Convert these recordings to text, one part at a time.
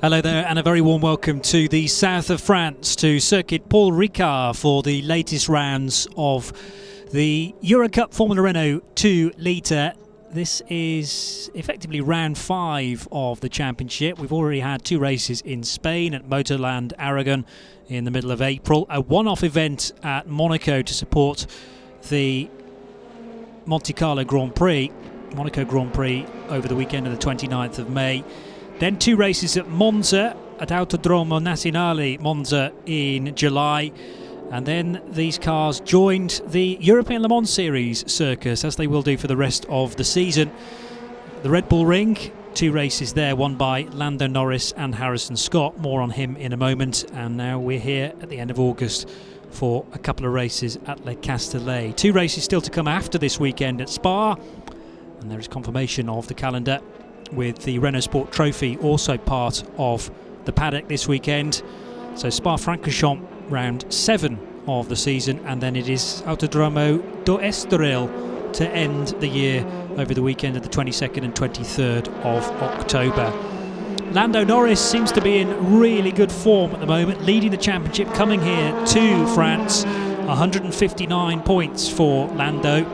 Hello there, and a very warm welcome to the south of France, to Circuit Paul Ricard for the latest rounds of the Eurocup Formula Renault 2 litre. This is effectively round 5 of the championship. We've already had 2 races in Spain at Motorland Aragon in the middle of April, a one-off event at Monaco to support the Monte Carlo Grand Prix, Monaco Grand Prix over the weekend of the 29th of May. Then 2 races at Monza, at Autodromo Nazionale Monza in July. And then these cars joined the European Le Mans Series circus, as they will do for the rest of the season. The Red Bull Ring, 2 races there, won by Lando Norris and Harrison Scott. More on him in a moment. And now we're here at the end of August for a couple of races at Le Castellet. 2 races still to come after this weekend at Spa. And there is confirmation of the calendar, with the Renault Sport Trophy also part of the paddock this weekend. So Spa-Francorchamps, round 7 of the season, and then it is Autodromo do Estoril to end the year over the weekend of the 22nd and 23rd of October. Lando Norris seems to be in really good form at the moment, leading the championship, coming here to France. 159 points for Lando,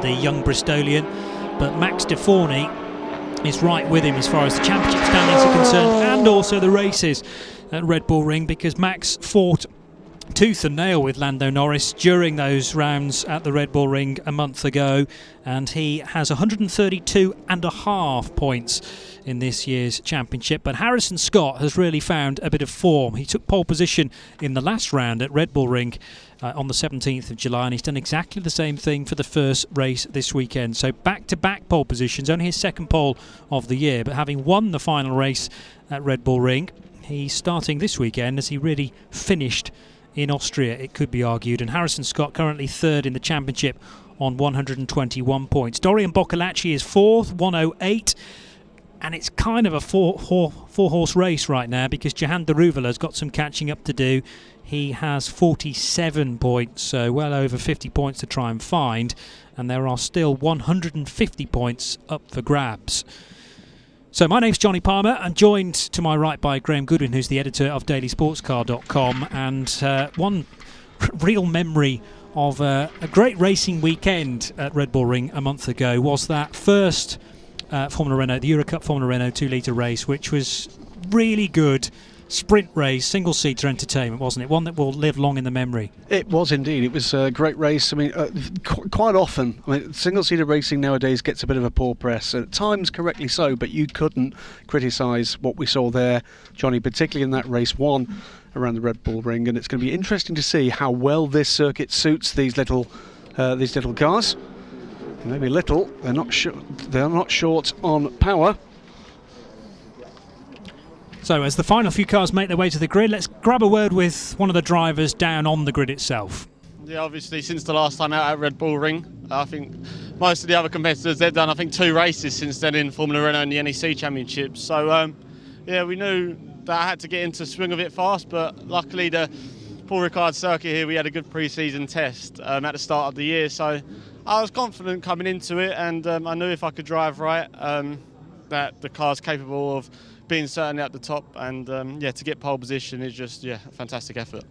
the young Bristolian, but Max de Forny is right with him as far as the championship standings are concerned, and also the races at Red Bull Ring, because Max fought tooth and nail with Lando Norris during those rounds at the Red Bull Ring a month ago, and he has 132.5 points in this year's championship. But Harrison Scott has really found a bit of form. He took pole position in the last round at Red Bull Ring on the 17th of July, and he's done exactly the same thing for the first race this weekend. So back-to-back pole positions, only his second pole of the year, but having won the final race at Red Bull Ring, he's starting this weekend as he really finished in Austria, it could be argued. And Harrison Scott currently 3rd in the championship on 121 points. Dorian Boccolacci is 4th, 108. And it's kind of a four-horse race right now, because Jehan Daruvala's got some catching up to do. He has 47 points, so well over 50 points to try and find. And there are still 150 points up for grabs. So my name's Johnny Palmer. I'm joined to my right by Graham Goodwin, who's the editor of dailysportscar.com. And one real memory of a great racing weekend at Red Bull Ring a month ago was that first Formula Renault, the Eurocup Formula Renault 2 litre race, which was really good sprint race, single-seater entertainment, wasn't it? One that will live long in the memory. It was indeed. It was a great race. I mean, quite often, single-seater racing nowadays gets a bit of a poor press, at times correctly so, but you couldn't criticise what we saw there, Johnny, particularly in that race 1 around the Red Bull Ring. And it's going to be interesting to see how well this circuit suits these little cars. Maybe little. They're not short on power. So as the final few cars make their way to the grid, let's grab a word with one of the drivers down on the grid itself. Yeah, obviously since the last time out at Red Bull Ring, I think most of the other competitors, they've done 2 races since then in Formula Renault and the NEC Championship. So yeah, we knew that I had to get into swing of it fast, but luckily the Paul Ricard circuit here, we had a good pre-season test at the start of the year. So I was confident coming into it, and I knew if I could drive right, that the car's capable of being certainly at the top, and yeah, to get pole position is just a fantastic effort.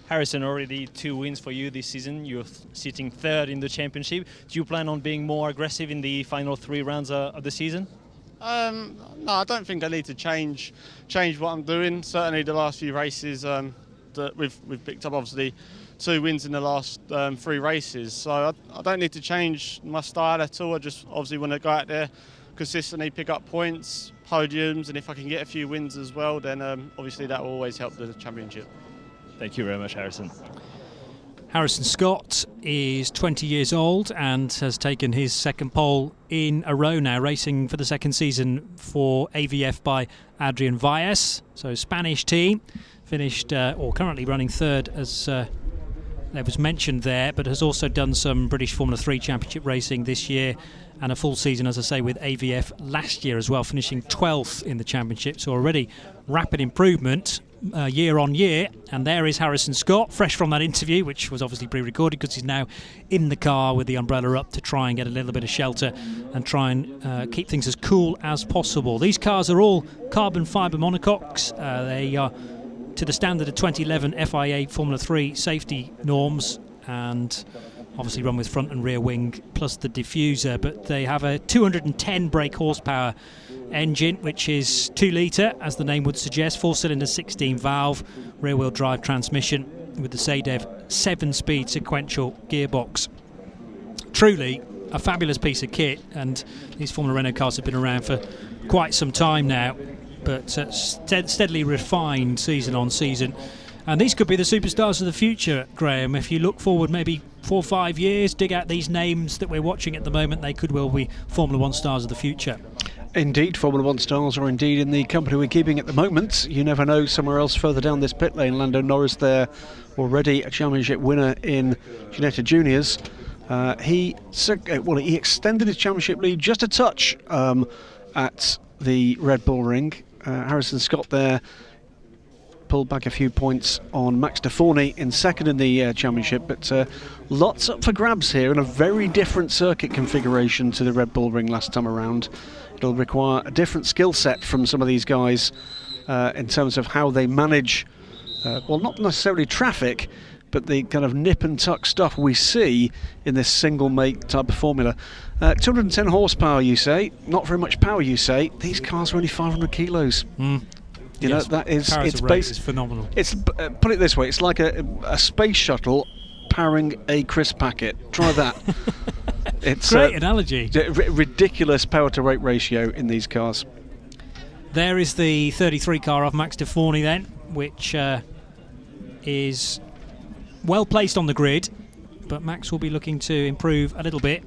Harrison, already 2 wins for you this season. You're sitting 3rd in the championship. Do you plan on being more aggressive in the final 3 rounds of the season? No, I don't think I need to change what I'm doing. Certainly the last few races that we've picked up, obviously 2 wins in the last 3 races, so I don't need to change my style at all. I just obviously want to go out there, consistently pick up points, podiums, and if I can get a few wins as well, then obviously that will always help the championship. Thank you very much, Harrison. Harrison Scott is 20 years old and has taken his second pole in a row now, racing for the second season for AVF by Adrian Valles. So Spanish team, finished or currently running 3rd as that was mentioned there, but has also done some British Formula 3 Championship racing this year, and a full season, as I say, with AVF last year as well, finishing 12th in the championship. So already rapid improvement. year on year. And there is Harrison Scott, fresh from that interview, which was obviously pre-recorded because he's now in the car with the umbrella up to try and get a little bit of shelter and try and keep things as cool as possible. These cars are all carbon fibre monocoques. They are to the standard of 2011 FIA Formula 3 safety norms, and obviously run with front and rear wing plus the diffuser, but they have a 210 brake horsepower engine, which is 2 litre, as the name would suggest, 4-cylinder 16 valve rear wheel drive transmission with the SADEV 7-speed sequential gearbox. Truly a fabulous piece of kit, and these Formula Renault cars have been around for quite some time now, but steadily refined season on season. And these could be the superstars of the future, Graham. If you look forward maybe 4 or 5 years, dig out these names that we're watching at the moment, they could well be Formula 1 stars of the future. Indeed, Formula 1 stars are indeed in the company we're keeping at the moment. You never know, somewhere else further down this pit lane, Lando Norris there, already a championship winner in Ginetta Juniors. He extended his championship lead just a touch at the Red Bull Ring. Harrison Scott there pulled back a few points on Max Deforny in second in the championship, but lots up for grabs here, and a very different circuit configuration to the Red Bull Ring last time around. It'll require a different skill set from some of these guys in terms of how they manage, well, not necessarily traffic, but the kind of nip and tuck stuff we see in this single make type of formula. 210 horsepower, you say, not very much power, you say. These cars are only 500 kilos. You know, that is, it's phenomenal. It's put it this way, it's like a space shuttle powering a crisp packet. Try that. It's great analogy. Ridiculous power to weight ratio in these cars. There is the 33 car of Max Deforny then, which is well placed on the grid, but Max will be looking to improve a little bit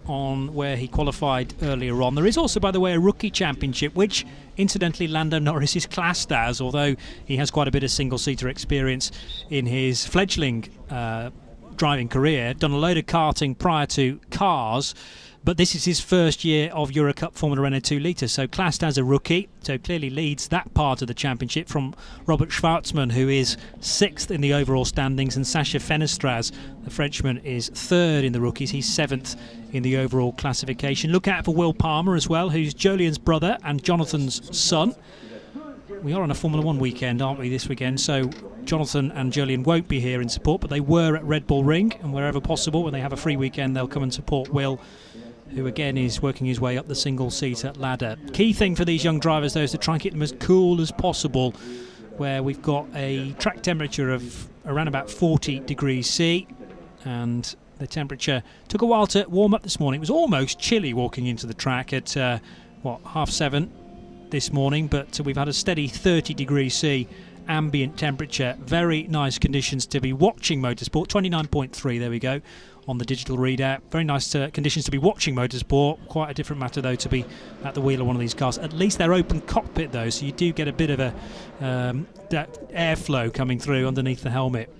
on where he qualified earlier on. There is also, by the way, a rookie championship, which incidentally Lando Norris is classed as, although he has quite a bit of single-seater experience in his fledgling driving career, done a load of karting prior to cars, but this is his first year of Eurocup Formula Renault 2 litre, so classed as a rookie, so clearly leads that part of the championship from Robert Schwartzman, who is 6th in the overall standings, and Sacha Fenestraz, the Frenchman, is 3rd in the rookies. He's 7th in the overall classification. Look out for Will Palmer as well, who's Jolien's brother and Jonathan's son. We are on a Formula 1 weekend, aren't we, this weekend? So Jonathan and Jolien won't be here in support, but they were at Red Bull Ring, and wherever possible, when they have a free weekend, they'll come and support Will, who again is working his way up the single-seater ladder. Key thing for these young drivers, though, is to try and keep them as cool as possible, where we've got a track temperature of around about 40 degrees C, and the temperature took a while to warm up this morning. It was almost chilly walking into the track at, 7:30 this morning, but we've had a steady 30 degrees C ambient temperature. Very nice conditions to be watching motorsport. 29.3, there we go, on the digital readout. Very nice conditions to be watching motorsport. Quite a different matter, though, to be at the wheel of one of these cars. At least they're open cockpit, though, so you do get a bit of a that airflow coming through underneath the helmet.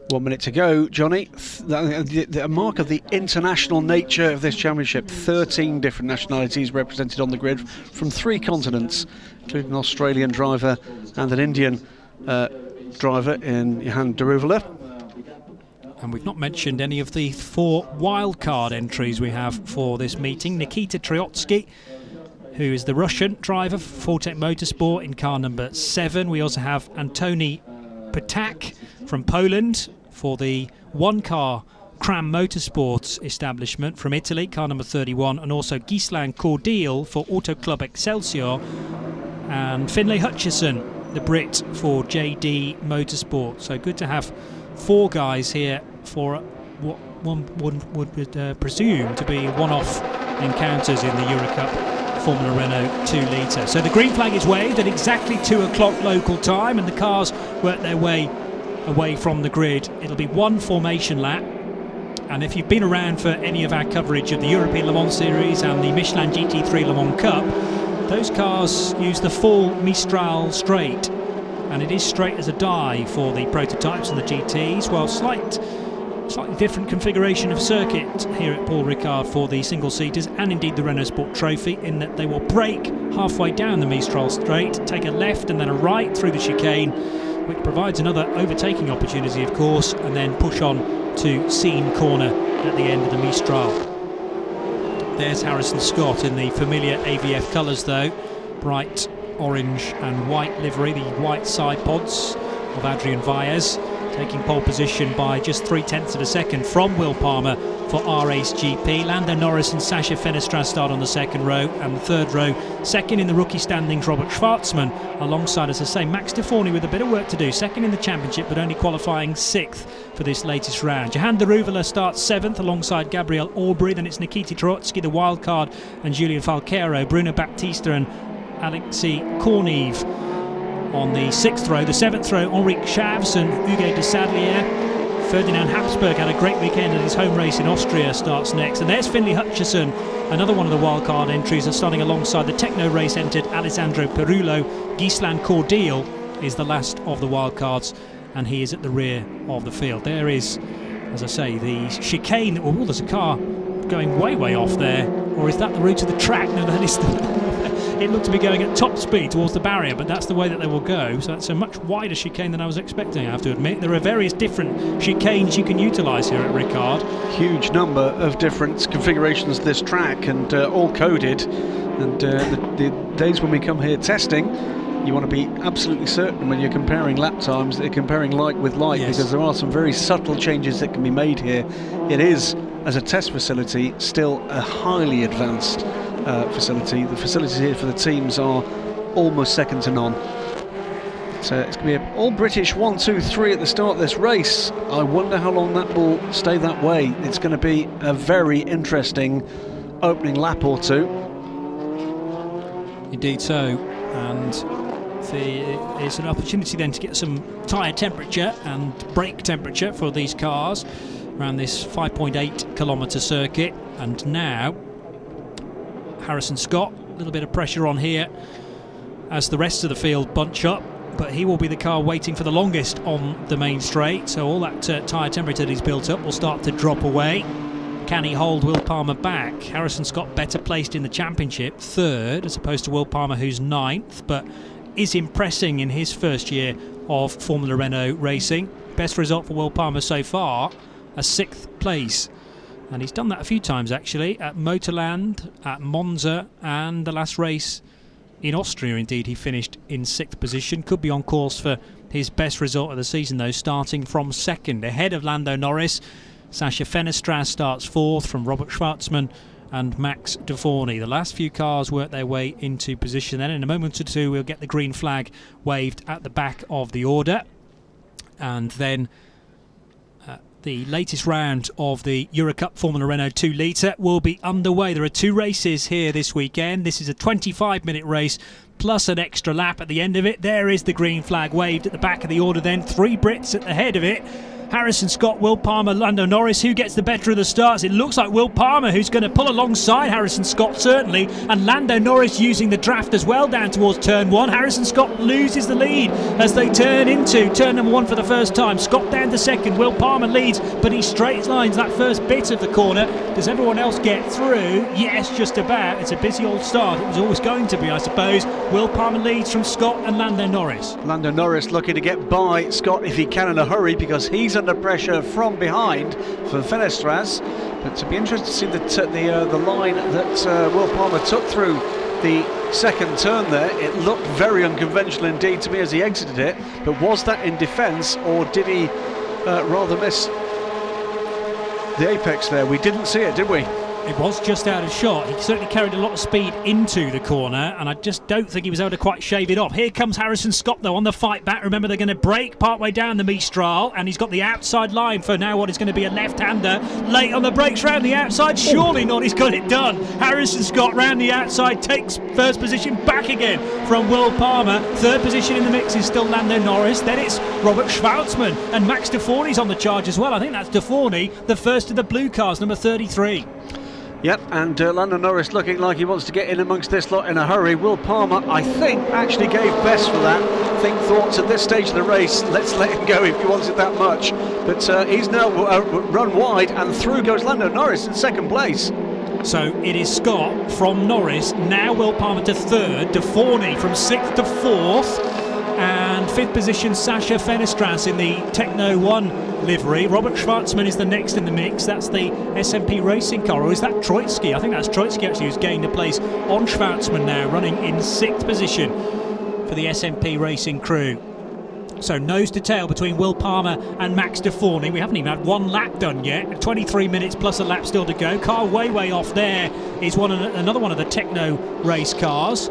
1 minute to go, Johnny. The mark of the international nature of this championship. 13 different nationalities represented on the grid from 3 continents, including an Australian driver and an Indian driver in Johan Daruvala. And we've not mentioned any of the 4 wildcard entries we have for this meeting. Nikita Triotsky, who is the Russian driver for Fortec Motorsport in car number 7. We also have Antoni Patak from Poland for the one-car Kram Motorsports establishment from Italy, car number 31, and also Gislan Cordial for Auto Club Excelsior, and Finlay Hutchison, the Brit, for JD Motorsport. So good to have 4 guys here for what one would presume to be one-off encounters in the Eurocup Formula Renault 2 litre. So the green flag is waved at exactly 2 o'clock local time, and the cars work their way away from the grid. It'll be 1 formation lap, and if you've been around for any of our coverage of the European Le Mans Series and the Michelin GT3 Le Mans Cup, those cars use the full Mistral straight, and it is straight as a die for the prototypes and the GTs, while slight slightly different configuration of circuit here at Paul Ricard for the single-seaters and indeed the Renault Sport Trophy, in that they will brake halfway down the Mistral straight, take a left and then a right through the chicane, which provides another overtaking opportunity of course, and then push on to Scene Corner at the end of the Mistral. There's Harrison Scott in the familiar AVF colours though, bright orange and white livery, the white side pods of Adrian Valles, taking pole position by just 0.3 of a second from Will Palmer for R-Ace GP. Lando Norris and Sasha Fenestras start on the second row, and the third row, second in the rookie standings, Robert Schwartzman, alongside, as I say, Max Deforney with a bit of work to do, second in the championship but only qualifying 6th for this latest round. Johan de Ruvela starts 7th alongside Gabriel Aubrey, then it's Nikita Trotsky, the wild card, and Julian Falqueiro, Bruno Baptista and Alexei Kornev on the 6th row. The 7th row, Henrique Chavs and Hugo de Sadlier. Ferdinand Habsburg had a great weekend at his home race in Austria, starts next. And there's Finlay Hutchison, another one of the wildcard entries, starting alongside the Techno race entered Alessandro Perullo. Gislan Cordial is the last of the wildcards, and he is at the rear of the field. There is, as I say, the chicane. Oh, there's a car going way off there. Or is that the route of the track? No, that is it looked to be going at top speed towards the barrier, but that's the way that they will go. So that's a much wider chicane than I was expecting, I have to admit. There are various different chicanes you can utilise here at Ricard. Huge number of different configurations of this track, and all coded. And the days when we come here testing, you want to be absolutely certain when you're comparing lap times that you're comparing light with light, yes, because there are some very subtle changes that can be made here. It is, as a test facility, still a highly advanced facility. The facilities here for the teams are almost second to none. So it's going to be an all-British 1, 2, 3 at the start of this race. I wonder how long that will stay that way. It's going to be a very interesting opening lap or two. Indeed so, and it's an opportunity then to get some tyre temperature and brake temperature for these cars around this 5.8 kilometre circuit. And now Harrison Scott, a little bit of pressure on here as the rest of the field bunch up, but he will be the car waiting for the longest on the main straight, so all that tyre temperature that he's built up will start to drop away. Can he hold Will Palmer back? Harrison Scott better placed in the championship, 3rd, as opposed to Will Palmer, who's 9th, but is impressing in his first year of Formula Renault racing. Best result for Will Palmer so far, a 6th place. And he's done that a few times actually, at Motorland, at Monza, and the last race in Austria indeed he finished in 6th position. Could be on course for his best result of the season though, starting from 2nd, ahead of Lando Norris. Sasha Fenestras starts 4th from Robert Schwartzman and Max Deforney. The last few cars work their way into position. Then in a moment or two we'll get the green flag waved at the back of the order, and then the latest round of the Eurocup Formula Renault 2 litre will be underway. There are 2 races here this weekend. This is a 25-minute race plus an extra lap at the end of it. There is the green flag waved at the back of the order then. 3 Brits at the head of it. Harrison Scott, Will Palmer, Lando Norris. Who gets the better of the starts? It looks like Will Palmer, who's going to pull alongside Harrison Scott, certainly, and Lando Norris using the draft as well down towards turn 1. Harrison Scott loses the lead as they turn into turn number 1 for the first time. Scott down to 2nd. Will Palmer leads, but he straight lines that first bit of the corner. Does everyone else get through? Yes, just about. It's a busy old start. It was always going to be, I suppose. Will Palmer leads from Scott and Lando Norris. Lando Norris looking to get by Scott if he can in a hurry, because he's under pressure from behind for Fenestras. But to be interested to see the line that Will Palmer took through the second turn there. It looked very unconventional indeed to me as he exited it, but was that in defence, or did he rather miss the apex there? We didn't see it, did we? It was just out of shot. He certainly carried a lot of speed into the corner, and I just don't think he was able to quite shave it off. Here comes Harrison Scott though on the fight back. Remember, they're going to brake partway down the Mistral, and he's got the outside line for now what is going to be a left-hander. Late on the brakes round the outside, surely not. He's got it done. Harrison Scott round the outside takes first position back again from Will Palmer. 3rd position in the mix is still Lando Norris. Then it's Robert Schwartzman, and Max Deforney's on the charge as well. I think that's Deforney, the first of the blue cars, number 33. Yep, and Lando Norris looking like he wants to get in amongst this lot in a hurry. Will Palmer, I think, actually gave best for that. Thoughts at this stage of the race, let's let him go if he wants it that much. But he's now run wide, and through goes Lando Norris in second place. So it is Scott from Norris, now Will Palmer to third, De Forney from sixth to fourth, and fifth position Sasha Fenestras in the Techno 1 livery. Robert Schwartzman is the next in the mix. That's the SMP racing car, or is that Troitsky? I think that's Troitsky actually who's gained a place on Schwartzman now, running in sixth position for the SMP racing crew. So nose to tail between Will Palmer and Max De Forney. We haven't even had one lap done yet. 23 minutes plus a lap still to go. Car way off there is another one of the Techno race cars.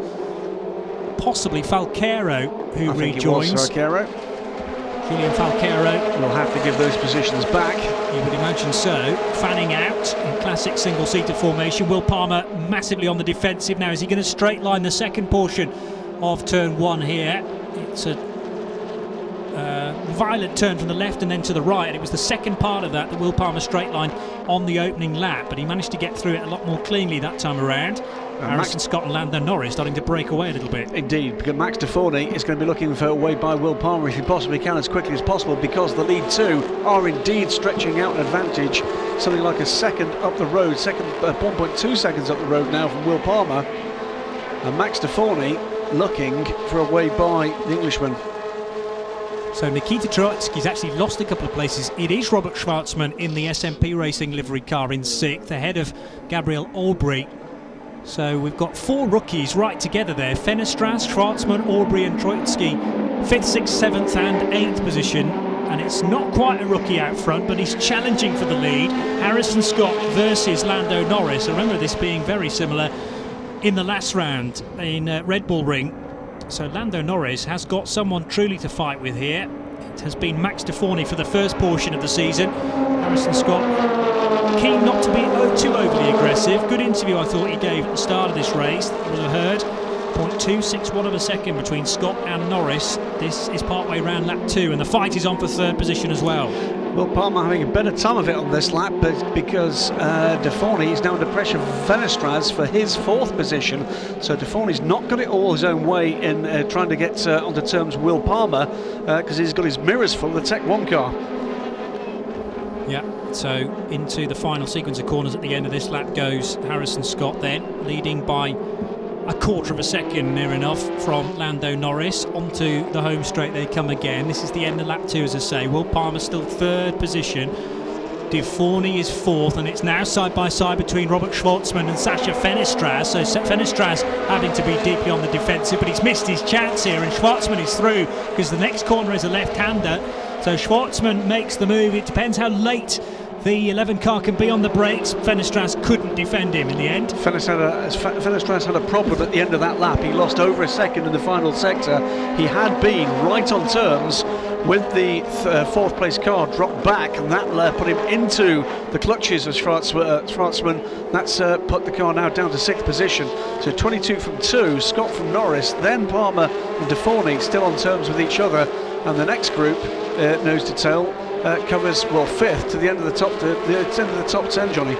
Possibly Falqueiro, who rejoins. Falqueiro. Julian Falqueiro. We'll have to give those positions back. You would imagine so. Fanning out in classic single-seater formation. Will Palmer massively on the defensive now. Is he going to straight line the second portion of turn one here? It's a violent turn from the left and then to the right, and it was the second part of that Will Palmer straight lined on the opening lap, but he managed to get through it a lot more cleanly that time around. Harrison Scott and Lando Norris starting to break away a little bit. Indeed, because Max De Forney is going to be looking for a way by Will Palmer if he possibly can as quickly as possible, because the lead two are indeed stretching out an advantage, something like a second up the road, 1.2 seconds up the road now from Will Palmer, and Max De Forney looking for a way by the Englishman. So Nikita Troitsky's actually lost a couple of places. It is Robert Schwartzman in the SMP racing livery car in sixth, ahead of Gabriel Aubry. So we've got four rookies right together there. Fenestras, Schwartzman, Aubry and Troitsky, 5th, 6th, 7th and 8th position. And it's not quite a rookie out front, but he's challenging for the lead. Harrison Scott versus Lando Norris. I remember this being very similar in the last round in Red Bull Ring. So Lando Norris has got someone truly to fight with here. It has been Max De Forney for the first portion of the season. Harrison Scott keen not to be too overly aggressive. Good interview I thought he gave at the start of this race. It was a herd. 0.261 of a second between Scott and Norris. This is partway round lap 2, and the fight is on for third position as well. Will Palmer having a better time of it on this lap, but because De Forney is now under pressure from Fenestras for his 4th position, so De Forney's not got it all his own way in trying to get onto terms with Will Palmer, because he's got his mirrors full of the Tech 1 car. Yeah, so into the final sequence of corners at the end of this lap goes Harrison Scott then, leading by a quarter of a second near enough from Lando Norris. Onto the home straight they come again. This is the end of lap 2, as I say. Will Palmer still 3rd position. De Forney is 4th, and it's now side by side between Robert Schwartzman and Sasha Fenestras. So Fenestras having to be deeply on the defensive, but he's missed his chance here, and Schwartzman is through because the next corner is a left-hander. So Schwartzman makes the move. It depends how late the 11 car can be on the brakes. Fenestras couldn't defend him in the end. Fenestras had a problem at the end of that lap. He lost over a second in the final sector. He had been right on terms with the 4th place car, dropped back, and that put him into the clutches of Schwartzman. That's put the car now down to 6th position. So 22 from 2, Scott from Norris, then Palmer and De Forney still on terms with each other, and the next group, nose to tail, covers 5th to the end of the top 10, Johnny.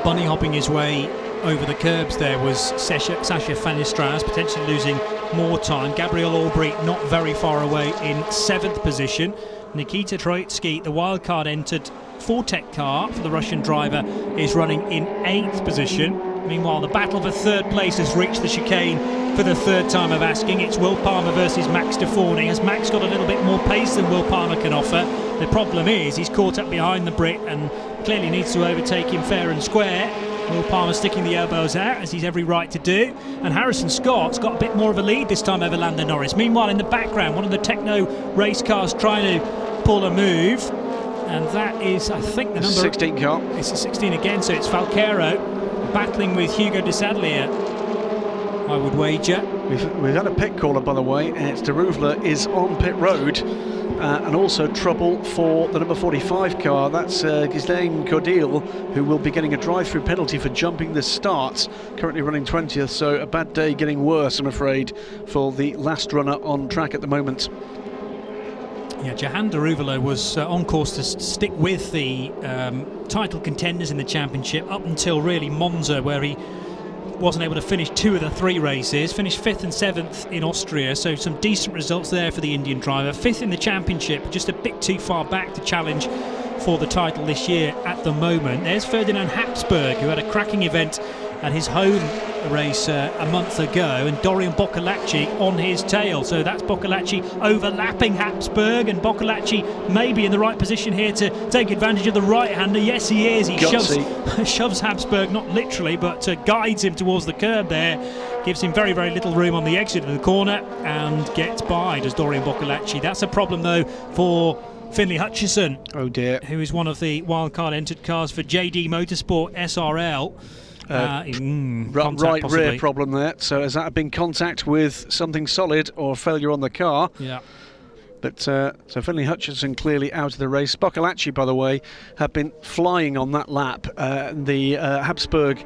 Bunny hopping his way over the curbs there was Sasha Fenestras, potentially losing more time. Gabriel Aubry not very far away in 7th position. Nikita Troitsky, the wildcard entered 4-Tech car for the Russian driver, is running in 8th position. Meanwhile, the battle for 3rd place has reached the chicane for the 3rd time of asking. It's Will Palmer versus Max De Forney. Has Max got a little bit more pace than Will Palmer can offer? The problem is he's caught up behind the Brit and clearly needs to overtake him fair and square. Will Palmer sticking the elbows out, as he's every right to do. And Harrison Scott's got a bit more of a lead this time over Lando Norris. Meanwhile, in the background, one of the Techno race cars trying to pull a move. And that is, I think, the number 16 car. It's a 16 again, so it's Falqueiro battling with Hugo de Sadlier, I would wager. We've had a pit caller, by the way, and it's de Rouvler is on pit road, and also trouble for the number 45 car. That's Ghislaine Cordil, who will be getting a drive-through penalty for jumping the start, currently running 20th, so a bad day getting worse, I'm afraid, for the last runner on track at the moment. Yeah, Jahan Derulo was on course to stick with the title contenders in the championship up until really Monza, where he wasn't able to finish 2 of the 3 races, finished 5th and 7th in Austria, so some decent results there for the Indian driver. 5th in the championship, just a bit too far back to challenge for the title this year at the moment. There's Ferdinand Habsburg, who had a cracking event at his home race a month ago, and Dorian Boccolacci on his tail. So that's Boccolacci overlapping Habsburg, and Boccolacci may be in the right position here to take advantage of the right-hander. Yes, he is. He shoves Habsburg, not literally, but guides him towards the curb there. Gives him very, very little room on the exit of the corner and gets by, does Dorian Boccolacci. That's a problem, though, for Finlay Hutchison. Oh dear. Who is one of the wildcard entered cars for JD Motorsport SRL. Right possibly. rear problem there. So has that been contact with something solid or failure on the car? Yeah. But so Finlay Hutchinson clearly out of the race. Boccolacci, by the way, had been flying on that lap. The Habsburg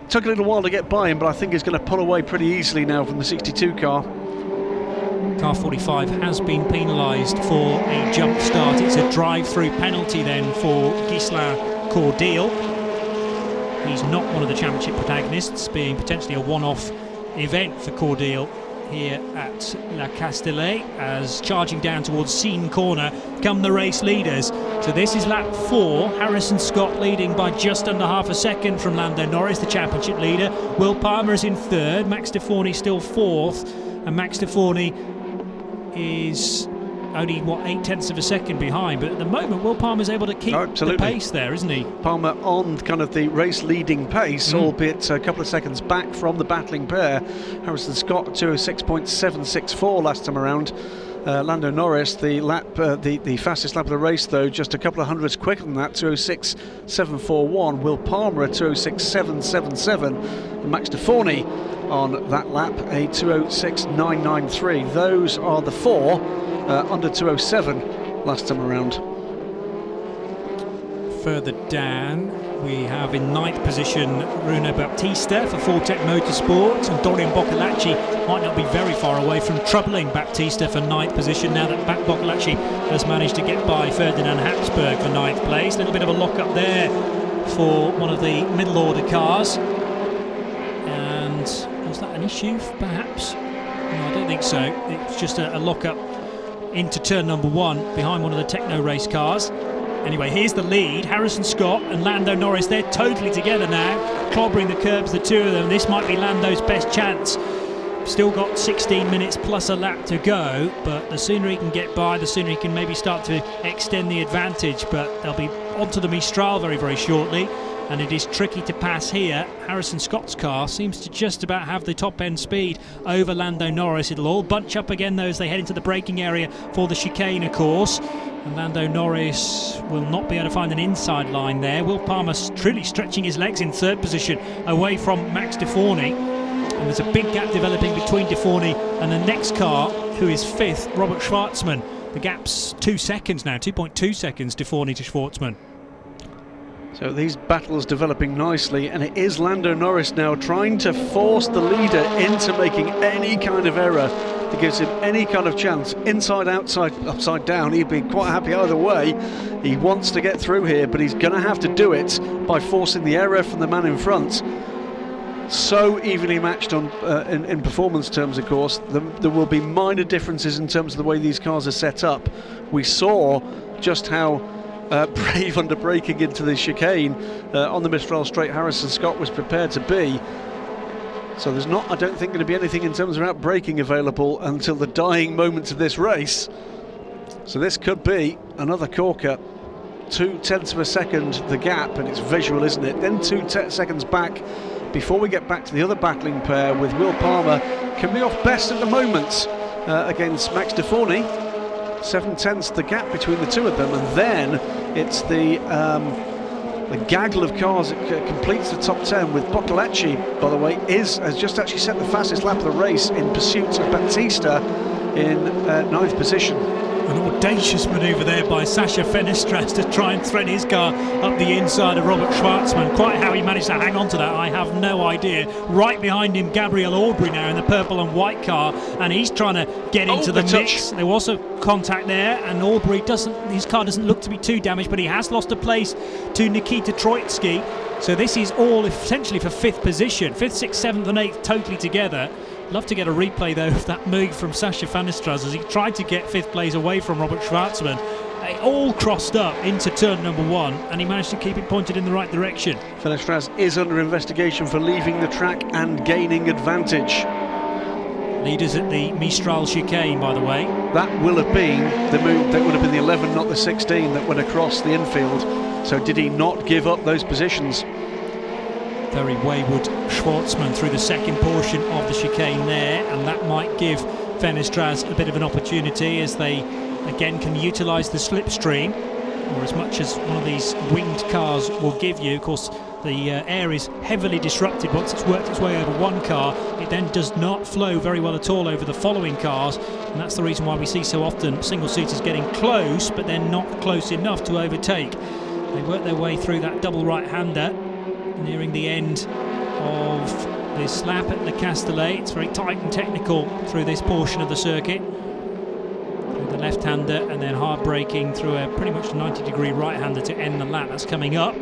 took a little while to get by him, but I think he's going to pull away pretty easily now from the 62 car. Car 45 has been penalised for a jump start. It's a drive-through penalty then for Ghislain Cordial. He's not one of the championship protagonists, being potentially a one-off event for Cordial here at La Castellet, as charging down towards Seine Corner come the race leaders. So this is lap 4. Harrison Scott leading by just under half a second from Lando Norris, the championship leader. Will Palmer is in 3rd, Max de Forney still 4th, and Max de Forney is only, 8/10 of a second behind, but at the moment Will Palmer's able to keep the pace there, isn't he? Palmer on kind of the race leading pace, albeit a couple of seconds back from the battling pair. Harrison Scott 206.764 last time around. Lando Norris, the fastest lap of the race, though, just a couple of hundreds quicker than that, 206.741. Will Palmer at 206.777, and Max de Forney on that lap a 206.993. Those are the 4 under 207 last time around. Further down we have in 9th position Bruno Baptista for Fortec Motorsport, and Dorian Boccolacci might not be very far away from troubling Baptista for 9th position now that Boccolacci has managed to get by Ferdinand Habsburg for 9th place. A little bit of a lock-up there for one of the middle order cars, and was that an issue perhaps? No, I don't think so. It's just a lock-up into turn number 1 behind one of the Techno race cars. Anyway, here's the lead. Harrison Scott and Lando Norris, they're totally together now, clobbering the curbs, the two of them. This might be Lando's best chance. Still got 16 minutes plus a lap to go, but the sooner he can get by, the sooner he can maybe start to extend the advantage. But they'll be onto the Mistral very, very shortly, and it is tricky to pass here. Harrison Scott's car seems to just about have the top end speed over Lando Norris. It'll all bunch up again though as they head into the braking area for the chicane, of course, and Lando Norris will not be able to find an inside line there. Will Palmer truly stretching his legs in 3rd position away from Max de Forney, and there's a big gap developing between de Forney and the next car, who is 5th, Robert Schwartzman. The gap's 2 seconds now, 2.2 seconds de Forney to Schwartzman. So these battles developing nicely, and it is Lando Norris now trying to force the leader into making any kind of error that gives him any kind of chance. Inside, outside, upside down, he'd be quite happy either way. He wants to get through here, but he's going to have to do it by forcing the error from the man in front. So evenly matched on in performance terms, of course. There will be minor differences in terms of the way these cars are set up. We saw just how brave under braking into the chicane on the Mistral straight Harrison Scott was prepared to be. So there's not, I don't think, going to be anything in terms of out braking available until the dying moments of this race. So this could be another corker. 0.2 of a second the gap, and it's visual, isn't it? Then 2 seconds back before we get back to the other battling pair, with Will Palmer can be off best at the moment against Max de Forney. 0.7 the gap between the two of them, and then it's the gaggle of cars that completes the top 10, with Boccolacci, by the way, has just actually set the fastest lap of the race in pursuit of Baptista in 9th position. An audacious manoeuvre there by Sasha Fenestras to try and thread his car up the inside of Robert Schwartzman. Quite how he managed to hang on to that, I have no idea. Right behind him, Gabriel Aubrey now in the purple and white car, and he's trying to get into the mix. There was a contact there, and Aubrey his car doesn't look to be too damaged, but he has lost a place to Nikita Troitsky. So this is all essentially for 5th position. 5th, 6th, 7th and 8th totally together. Love to get a replay though of that move from Sasha Fenestras as he tried to get 5th place away from Robert Schwartzman. They all crossed up into turn number 1, and he managed to keep it pointed in the right direction. Fenestras is under investigation for leaving the track and gaining advantage. Leaders at the Mistral chicane, by the way. That will have been the move. That would have been the 11, not the 16, that went across the infield. So did he not give up those positions? Very wayward Schwartzman through the second portion of the chicane there, and that might give Fenestras a bit of an opportunity as they again can utilise the slipstream, or as much as one of these winged cars will give you. Of course, the air is heavily disrupted once it's worked its way over one car. It then does not flow very well at all over the following cars, and that's the reason why we see so often single-seaters getting close but then not close enough to overtake. They work their way through that double right-hander, nearing the end of this lap at Le Castellet. It's very tight and technical through this portion of the circuit. Through the left-hander and then hard braking through a pretty much 90-degree right-hander to end the lap. That's coming up.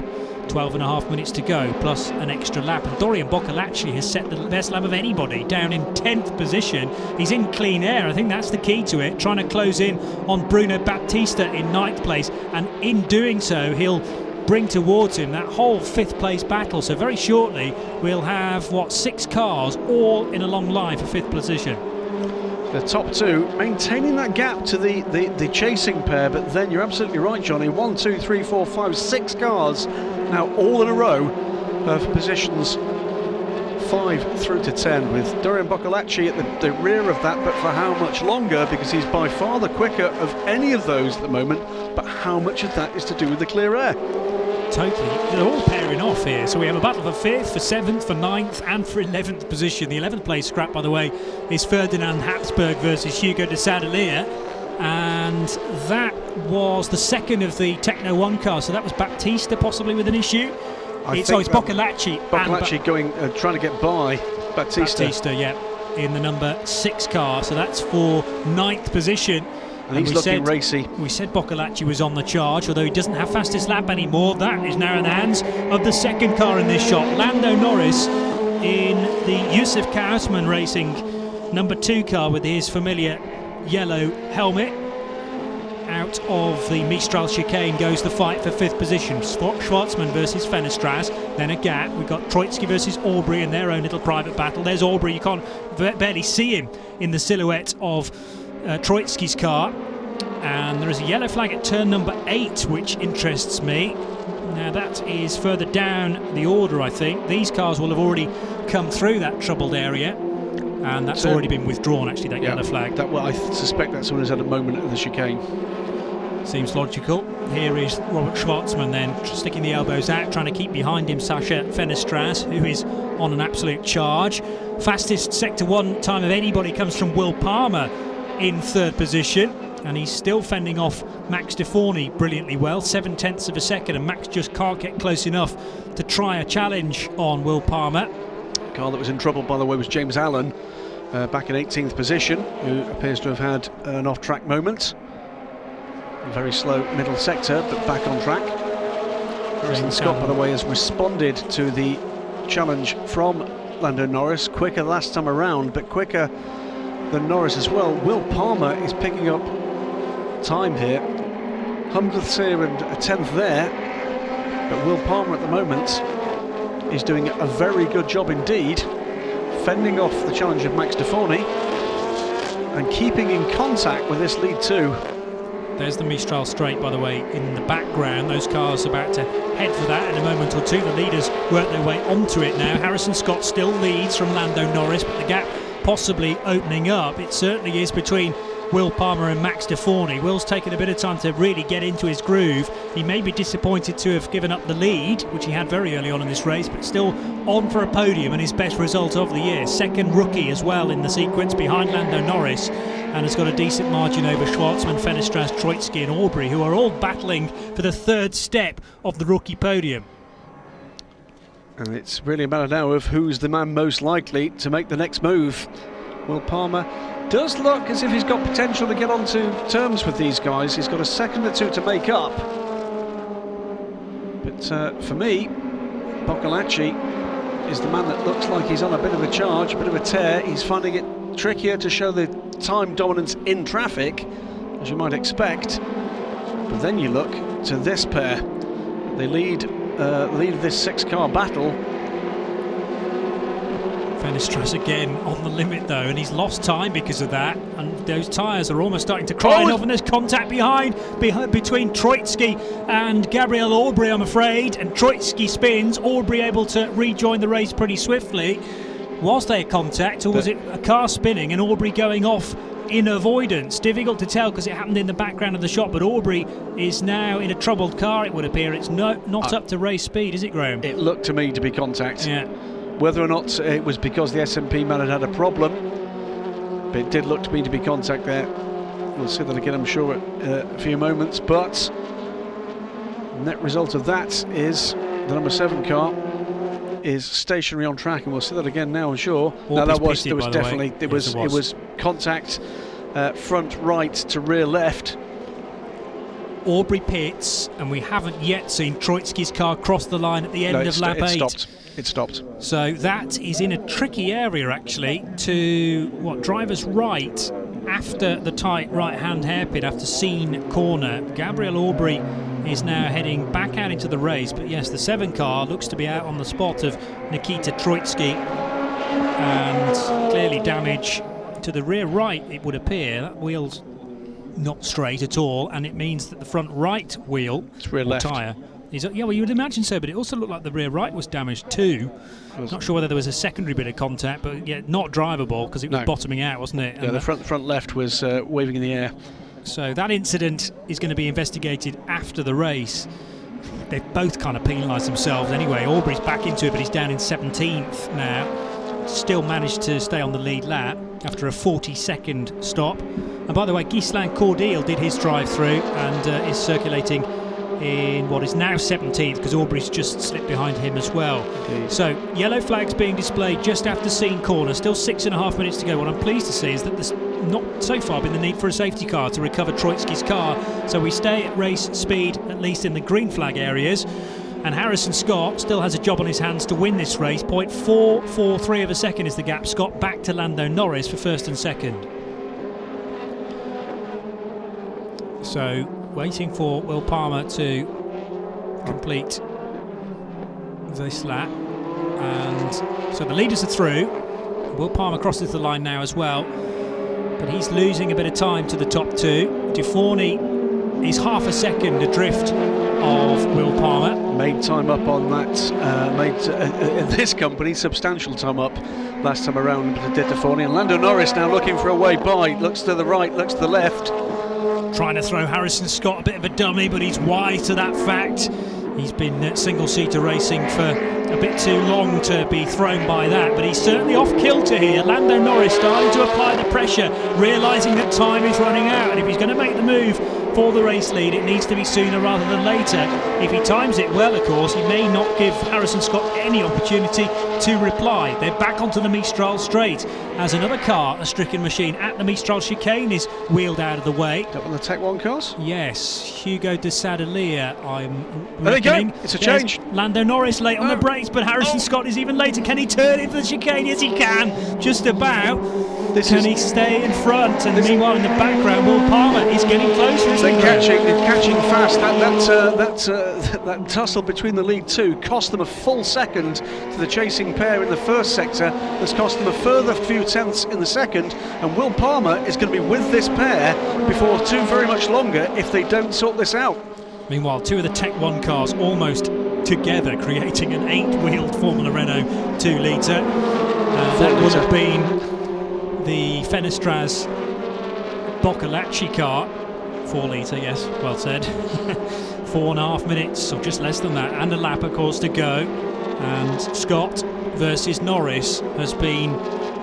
12.5 minutes to go, plus an extra lap. And Dorian Boccolacci has set the best lap of anybody, down in 10th position. He's in clean air. I think that's the key to it, trying to close in on Bruno Baptista in 9th place. And in doing so, he'll bring towards him that whole 5th place battle. So very shortly we'll have 6 cars all in a long line for 5th position. The top 2 maintaining that gap to the chasing pair, but then you're absolutely right, Johnny. 1, 2, 3, 4, 5, 6 cars now all in a row of positions 5 through to 10, with Dorian Boccolacci at the rear of that, but for how much longer? Because he's by far the quicker of any of those at the moment, but how much of that is to do with the clear air? Totally, they're all pairing off here. So we have a battle for 5th, for 7th, for 9th and for 11th position. The 11th place scrap, by the way, is Ferdinand Habsburg versus Hugo de Sadalier, and that was the second of the Techno 1 cars. So that was Baptista possibly with an issue. It's Boccolacci. Boccolacci trying to get by Baptista. Baptista, yeah, in the number 6 car. So that's for 9th position. And he's looking racy. We said Boccolacci was on the charge, although he doesn't have fastest lap anymore. That is now in the hands of the second car in this shot. Lando Norris in the Yusuf Kaufman Racing number 2 car with his familiar yellow helmet. Out of the Mistral chicane goes the fight for 5th position. Schwartzman versus Fenestras, then a gap. We've got Troitsky versus Aubrey in their own little private battle. There's Aubrey, you can't barely see him in the silhouette of Troitsky's car. And there is a yellow flag at turn number 8, which interests me. Now that is further down the order, I think. These cars will have already come through that troubled area, and that's already been withdrawn, actually, that yellow flag. I suspect that someone has had a moment of the chicane. Seems logical. Here is Robert Schwartzman then, sticking the elbows out, trying to keep behind him Sasha Fenestras, who is on an absolute charge. Fastest Sector 1 time of anybody comes from Will Palmer in 3rd position, and he's still fending off Max de Forney brilliantly well, 7/10 of a second, and Max just can't get close enough to try a challenge on Will Palmer. The car that was in trouble, by the way, was James Allen, back in 18th position, who appears to have had an off-track moment. A very slow middle sector, but back on track. Harrison Scott, by the way, has responded to the challenge from Lando Norris. Quicker last time around, but quicker than Norris as well. Will Palmer is picking up time here. 100th here and a 10th there, but Will Palmer at the moment is doing a very good job indeed, fending off the challenge of Max de Forney and keeping in contact with this lead 2. There's the Mistral straight, by the way, in the background. Those cars about to head for that in a moment or two. The leaders work their way onto it now. Harrison Scott still leads from Lando Norris, but the gap possibly opening up. It certainly is between Will Palmer and Max Deforney. Will's taken a bit of time to really get into his groove. He may be disappointed to have given up the lead, which he had very early on in this race, but still on for a podium and his best result of the year. Second rookie as well in the sequence behind Lando Norris, and has got a decent margin over Schwartzman, Fenestras, Troitsky and Aubrey, who are all battling for the third step of the rookie podium. And it's really a matter now of who's the man most likely to make the next move. Will Palmer does look as if he's got potential to get onto terms with these guys. He's got a second or two to make up. But for me, Boccolacci is the man that looks like he's on a bit of a charge, a bit of a tear. He's finding it trickier to show the time dominance in traffic, as you might expect. But then you look to this pair. They lead this 6-car battle. Fenestras again on the limit though, and he's lost time because of that, and those tyres are almost starting to cry off, and there's contact behind between Troitsky and Gabriel Aubrey, I'm afraid, and Troitsky spins. Aubrey able to rejoin the race pretty swiftly. Was there contact, or was it a car spinning and Aubrey going off in avoidance? Difficult to tell because it happened in the background of the shot, but Aubrey is now in a troubled car, it would appear. It's not up to race speed, is it, Graham? It looked to me to be contact. Yeah. Whether or not it was because the SMP man had a problem, but it did look to me to be contact there. We'll see that again, I'm sure, at a few moments. But net result of that is the number 7 car is stationary on track, and we'll see that again now, I'm sure. No, there was definitely it was contact front right to rear left. Aubrey pits, and we haven't yet seen Troitsky's car cross the line at the end of lap 8. It stopped. So that is in a tricky area actually to driver's right after the tight right-hand hairpin after Scene corner. Gabriel Aubrey is now heading back out into the race, but yes, the 7 car looks to be out on the spot of Nikita Troitsky, and clearly damage to the rear right, it would appear. That wheel's not straight at all, and it means that the front right wheel tyre is, yeah, well, you would imagine so, but it also looked like the rear right was damaged too. Not sure whether there was a secondary bit of contact, but yeah, not drivable because it was bottoming out, wasn't it? Yeah, and the front left was waving in the air. So that incident is going to be investigated after the race. They've both kind of penalised themselves anyway. Aubrey's back into it, but he's down in 17th now. Still managed to stay on the lead lap after a 40-second stop. And by the way, Ghislain Cordial did his drive-through and is circulating in what is now 17th because Aubrey's just slipped behind him as well. Indeed. So yellow flags being displayed just after Scene corner. Still 6.5 minutes to go. What I'm pleased to see is that there's not so far been the need for a safety car to recover Troitsky's car. So we stay at race speed, at least in the green flag areas. And Harrison Scott still has a job on his hands to win this race. 0.443 of a second is the gap. Scott back to Lando Norris for first and second. So waiting for Will Palmer to complete this lap, and so the leaders are through. Will Palmer crosses the line now as well, but he's losing a bit of time to the top 2. Deforney is half a second adrift of Will Palmer. Made time up on that, in this company, substantial time up last time around, but it did Deforney. And Lando Norris now looking for a way by, looks to the right, looks to the left. Trying to throw Harrison Scott a bit of a dummy, but he's wise to that fact. He's been single-seater racing for a bit too long to be thrown by that, but he's certainly off kilter here. Lando Norris starting to apply the pressure, realising that time is running out, and if he's going to make the move for the race lead, it needs to be sooner rather than later. If he times it well, of course, he may not give Harrison Scott any opportunity to reply. They're back onto the Mistral straight as another car, a stricken machine at the Mistral chicane, is wheeled out of the way. That one the Tech 1 cars? Yes, Hugo de Sadalia, I'm there they reckoning. go, it's a change. Lando Norris late on the brakes, but Harrison Scott is even later. Can he turn into the chicane? Yes, he can, just about. Can he stay in front? And meanwhile, in the background, Will Palmer is getting closer. They're catching fast. That tussle between the lead 2 cost them a full second to the chasing pair in the first sector. Has cost them a further few tenths in the second. And Will Palmer is going to be with this pair before too very much longer if they don't sort this out. Meanwhile, 2 of the Tech 1 cars almost together, creating an 8-wheeled Formula Renault 2 litre. That would have been the Fenestras Boccolacci car. 4 litre, yes, well said. 4.5 minutes, or just less than that, and a lap, of course, to go. And Scott versus Norris has been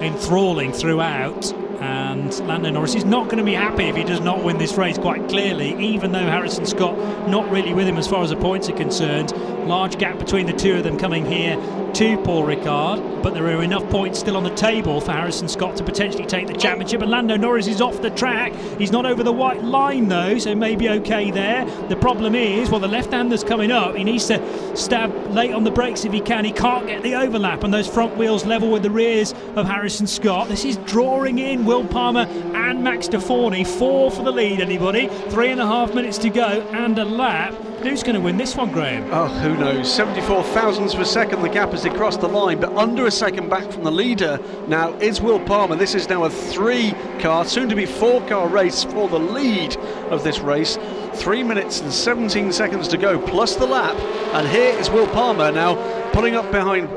enthralling throughout, and Lando Norris is not going to be happy if he does not win this race, quite clearly, even though Harrison Scott not really with him as far as the points are concerned. Large gap between the two of them coming here to Paul Ricard, but there are enough points still on the table for Harrison Scott to potentially take the championship, and Lando Norris is off the track. He's not over the white line though, so maybe okay there. The problem is, well, the left-hander's coming up. He needs to stab late on the brakes if he can. He can't get the overlap, and those front wheels level with the rears of Harrison Scott. This is drawing in Will Palmer and Max Deforney. 4 for the lead, anybody? 3.5 minutes to go and a lap. Who's going to win this one, Graham? Oh, who knows? 74 thousandths of a second the gap as they cross the line, but under a second back from the leader now is Will Palmer. This is now a 3-car, soon to be 4-car race for the lead of this race. 3 minutes and 17 seconds to go, plus the lap. And here is Will Palmer now pulling up behind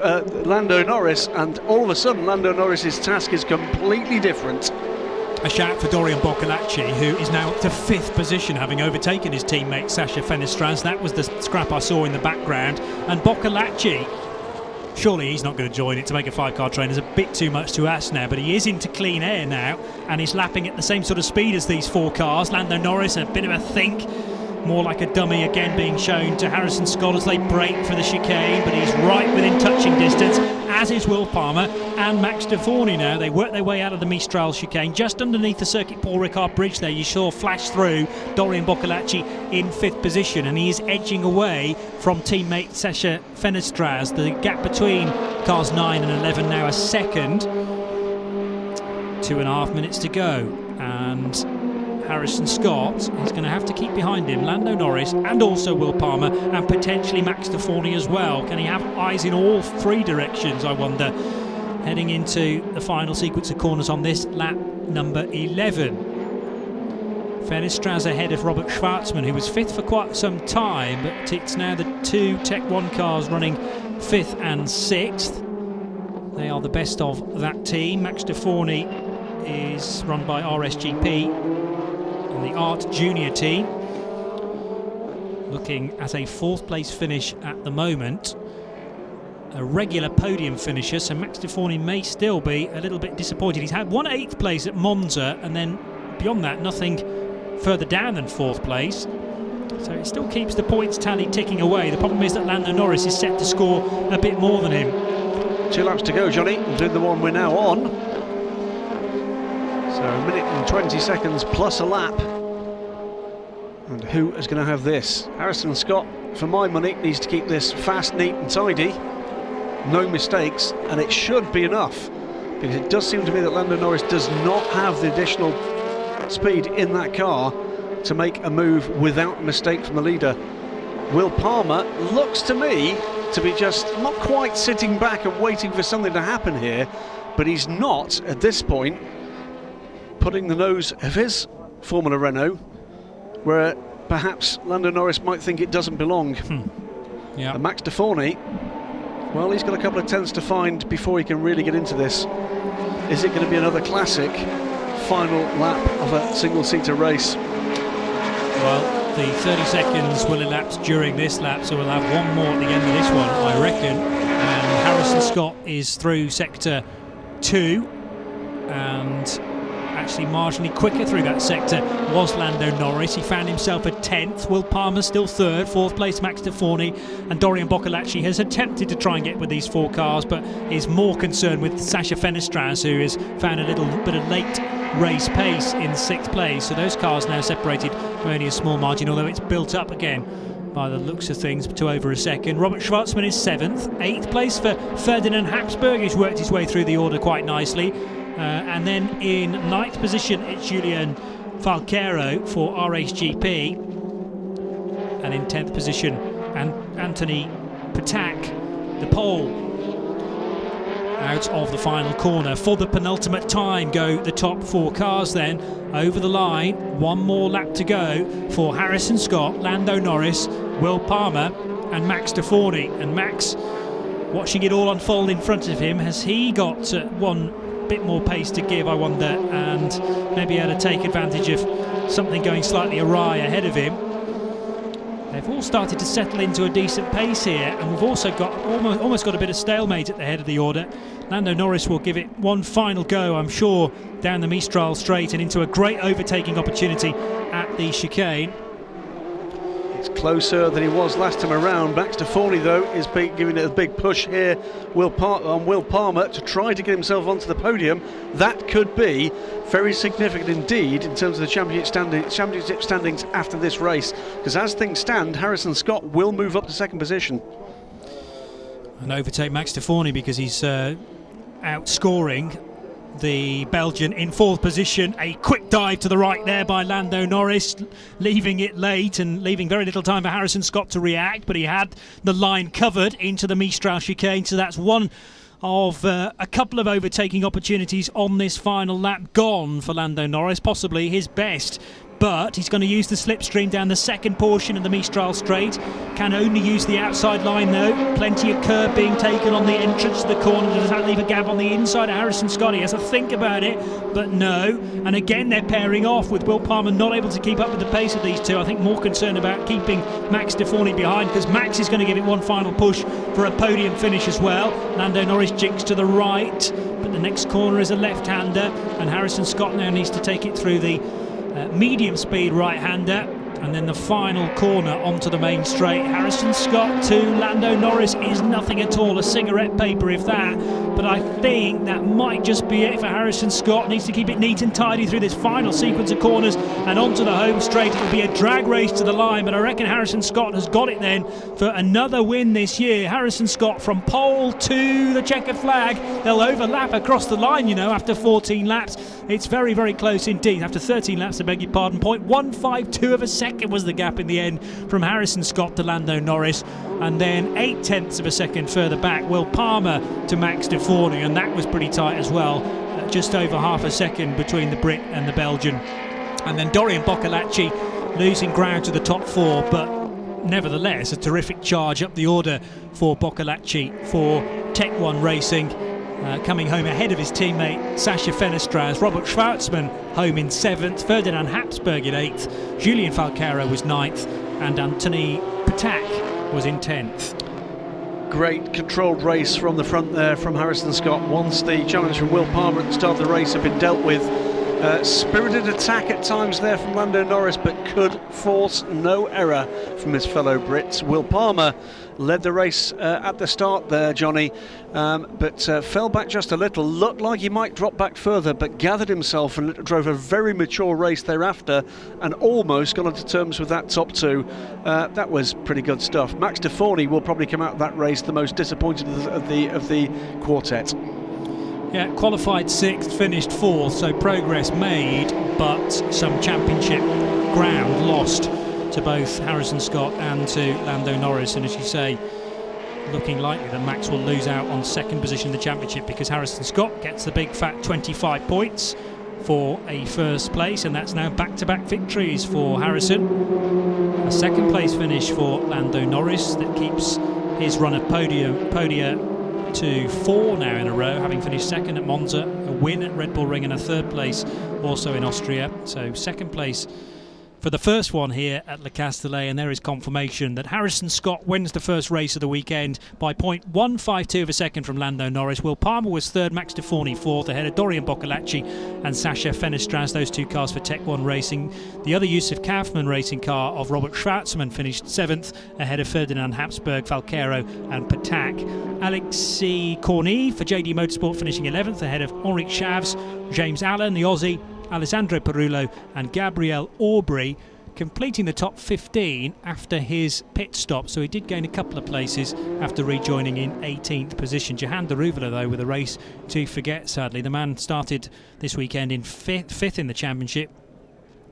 Lando Norris, and all of a sudden Lando Norris's task is completely different. A shout for Dorian Boccolacci, who is now up to 5th position, having overtaken his teammate Sasha Fenestraz. That was the scrap I saw in the background. And Boccolacci, surely he's not going to join it. To make a 5-car train is a bit too much to ask now, but he is into clean air now, and he's lapping at the same sort of speed as these 4 cars. Lando Norris, a bit of a think, more like a dummy again being shown to Harrison Scott as they break for the chicane, but he's right within touching distance, as is Will Palmer and Max Deforney now. They work their way out of the Mistral chicane just underneath the Circuit Paul Ricard bridge there. You saw flash through Dorian Boccolacci in 5th position, and he is edging away from teammate Sasha Fenestraz. The gap between cars 9 and 11 now a second. 2.5 minutes to go, and Harrison Scott is going to have to keep behind him Lando Norris and also Will Palmer, and potentially Max Deforney as well. Can he have eyes in all 3 directions, I wonder, heading into the final sequence of corners on this lap number 11. Fenestraz ahead of Robert Schwartzman, who was 5th for quite some time, but it's now the 2 Tech 1 cars running 5th and 6th. They are the best of that team. Max Deforney is run by RSGP, the Art Junior team, looking at a 4th place finish at the moment, a regular podium finisher, so Max Deforney may still be a little bit disappointed. He's had 1 8th place at Monza, and then beyond that nothing further down than 4th place, so it still keeps the points tally ticking away. The problem is that Lando Norris is set to score a bit more than him. 2 laps to go, Johnny, doing the one we're now on. So 1 minute and 20 seconds plus a lap. And who is going to have this? Harrison Scott, for my money, needs to keep this fast, neat and tidy. No mistakes, and it should be enough, because it does seem to me that Lando Norris does not have the additional speed in that car to make a move without a mistake from the leader. Will Palmer looks to me to be just not quite sitting back and waiting for something to happen here, but he's not, at this point, putting the nose of his Formula Renault where perhaps Lando Norris might think it doesn't belong. Yeah. And Max Deforney, well, he's got a couple of tenths to find before he can really get into this. Is it going to be another classic final lap of a single-seater race? Well, the 30 seconds will elapse during this lap, so we'll have one more at the end of this one, I reckon. And Harrison Scott is through sector 2, and actually marginally quicker through that sector was Lando Norris. He found himself at 10th. Will Palmer still 3rd, 4th place Max Deforney, and Dorian Boccolacci has attempted to try and get with these 4 cars, but is more concerned with Sasha Fenestraz, who has found a little bit of late race pace in 6th place. So those cars now separated by only a small margin, although it's built up again by the looks of things to over a second. Robert Schwartzman is 7th. 8th place for Ferdinand Habsburg, who's worked his way through the order quite nicely. And then in 9th position it's Julian Falquero for RSGP, and in 10th position Anthony Patak, the pole, out of the final corner. For the penultimate time go the top 4 cars then over the line. One more lap to go for Harrison Scott, Lando Norris, Will Palmer and Max Deforney. And Max, watching it all unfold in front of him, has he got one bit more pace to give, I wonder, and maybe able to take advantage of something going slightly awry ahead of him. They've all started to settle into a decent pace here, and we've also got almost got a bit of stalemate at the head of the order. Lando Norris will give it one final go, I'm sure, down the Mistral straight and into a great overtaking opportunity at the chicane. It's closer than he was last time around. Max Deforney, though, is giving it a big push here. Will Palmer to try to get himself onto the podium. That could be very significant indeed in terms of the championship standings after this race, because as things stand, Harrison Scott will move up to second position and overtake Max Deforney, because he's outscoring the Belgian in fourth position. A quick dive to the right there by Lando Norris, leaving it late and leaving very little time for Harrison Scott to react, but he had the line covered into the Mistral chicane, so that's one of a couple of overtaking opportunities on this final lap gone for Lando Norris, possibly his best. But he's going to use the slipstream down the second portion of the Mistral straight. Can only use the outside line though. Plenty of curb being taken on the entrance to the corner. Does that leave a gap on the inside of Harrison Scott? He has to think about it, but no. And again, they're pairing off with Will Palmer not able to keep up with the pace of these two. I think more concerned about keeping Max Deforney behind, because Max is going to give it one final push for a podium finish as well. Lando Norris jinks to the right, but the next corner is a left-hander, and Harrison Scott now needs to take it through the medium speed right-hander, and then the final corner onto the main straight. Harrison Scott to Lando Norris is nothing at all, a cigarette paper if that, but I think that might just be it for Harrison Scott. Needs to keep it neat and tidy through this final sequence of corners and onto the home straight. It'll be a drag race to the line, but I reckon Harrison Scott has got it then for another win this year. Harrison Scott from pole to the checkered flag. They'll overlap across the line, you know, after 14 laps. It's very, very close indeed. After 13 laps, I beg your pardon, 0.152 of a second was the gap in the end from Harrison Scott to Lando Norris, and then 0.8 of a second further back, Will Palmer to Max Deforney, and that was pretty tight as well, just over half a second between the Brit and the Belgian. And then Dorian Boccolacci losing ground to the top four, but nevertheless a terrific charge up the order for Boccolacci for Tech 1 Racing. Coming home ahead of his teammate Sasha Fenestraz. Robert Schwartzman home in 7th, Ferdinand Habsburg in 8th, Julian Falcaro was 9th, and Anthony Patak was in 10th. Great controlled race from the front there from Harrison Scott. Once the challenge from Will Palmer at the start of the race had been dealt with, spirited attack at times there from Lando Norris, but could force no error from his fellow Brits. Will Palmer led the race at the start there, Johnny, but fell back just a little. Looked like he might drop back further, but gathered himself and drove a very mature race thereafter, and almost got onto terms with that top two. That was pretty good stuff. Max Deforney will probably come out of that race the most disappointed of the quartet. Yeah, qualified 6th, finished 4th, so progress made, but some championship ground lost to both Harrison Scott and to Lando Norris. And as you say, looking likely that Max will lose out on second position in the championship, because Harrison Scott gets the big fat 25 points for a first place, and that's now back-to-back victories for Harrison. A second place finish for Lando Norris that keeps his run of podia to 4 now in a row, having finished second at Monza, a win at Red Bull Ring, and a third place also in Austria. So second place for the first one here at Le Castellet, and there is confirmation that Harrison Scott wins the first race of the weekend by 0.152 of a second from Lando Norris. Will Palmer was third, Max Deforney fourth, ahead of Dorian Boccolacci and Sasha Fenestraz, those two cars for Tech 1 Racing. The other Yusuf Kaufman racing car of Robert Schwartzman finished 7th, ahead of Ferdinand Habsburg, Falcaro and Patak. Alexis Corny for JD Motorsport finishing 11th, ahead of Henrik Chavs, James Allen, the Aussie, Alessandro Perullo and Gabriel Aubry, completing the top 15 after his pit stop, so he did gain a couple of places after rejoining in 18th position. Jehan Daruvala, though, with a race to forget, sadly. The man started this weekend in fifth in the championship,